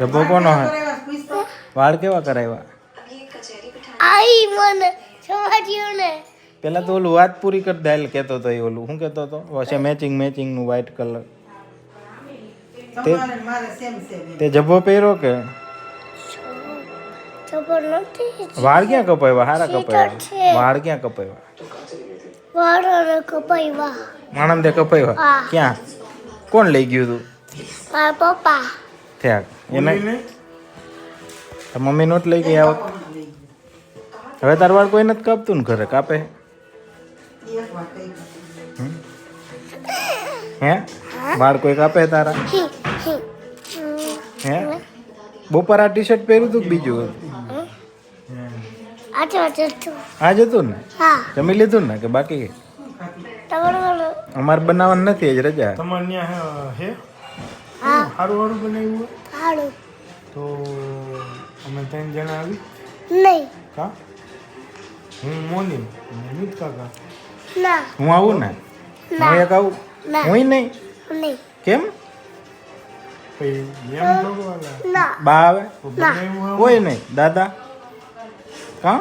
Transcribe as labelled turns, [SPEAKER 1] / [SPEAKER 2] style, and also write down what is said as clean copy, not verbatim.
[SPEAKER 1] જબ્બો કોનો હે? વાળ કેવા કરાવ્યા?
[SPEAKER 2] આઈ મને સમજ્યો ને.
[SPEAKER 1] પેલા તો ઓલું વાત પૂરી કરી દે કેતો તો એ ઓલું શું કેતો હતો વચ્ચે મેચિંગ નું વ્હાઈટ કલર તે જબ્બો પહેર્યો કે
[SPEAKER 2] ખબર નથી.
[SPEAKER 1] વાળ ક્યાં કપાવ્યા? હારા કપાવ્યા. વાળ ક્યાં કપાવ્યા?
[SPEAKER 2] વાળો કપાઈવા.
[SPEAKER 1] આનંદે કપાવ્યા?
[SPEAKER 2] હા.
[SPEAKER 1] ક્યાં? કોણ લઈ ગયું તું?
[SPEAKER 2] મારા પપ્પા.
[SPEAKER 1] થયા એને મમ્મી નોટ લઈ ગઈ આવત. હવે તાર વાળ કોઈ નથી કાપતું ને ઘરે? કાપે હે? વાળ કોઈ કાપે તારા? હે? બપોર આ ટી શર્ટ પહેર્યું તું કે બીજું? આજ હતું ને?
[SPEAKER 2] હા.
[SPEAKER 1] જમી લીધું ને કે બાકી?
[SPEAKER 2] તમારું
[SPEAKER 1] અમારે બનાવવાનું નથી જ રજા.
[SPEAKER 3] તમારે ત્યાં હે
[SPEAKER 2] હા.
[SPEAKER 3] સારું બનાવ્યું હોય
[SPEAKER 2] હાડું
[SPEAKER 3] તો અમે 3 જણા આવી
[SPEAKER 2] નહીં.
[SPEAKER 3] કા હું મોની મિત કાકા
[SPEAKER 2] ના
[SPEAKER 1] હું આવું ને? હું એક આવું?
[SPEAKER 2] ના.
[SPEAKER 1] હું નહીં.
[SPEAKER 2] નહીં.
[SPEAKER 1] કેમ?
[SPEAKER 3] પછી એમ થોડું હાલે
[SPEAKER 2] ના
[SPEAKER 1] બા આવે?
[SPEAKER 3] બનાવ્યું હોય
[SPEAKER 1] કોઈ નહીં. દાદા કા?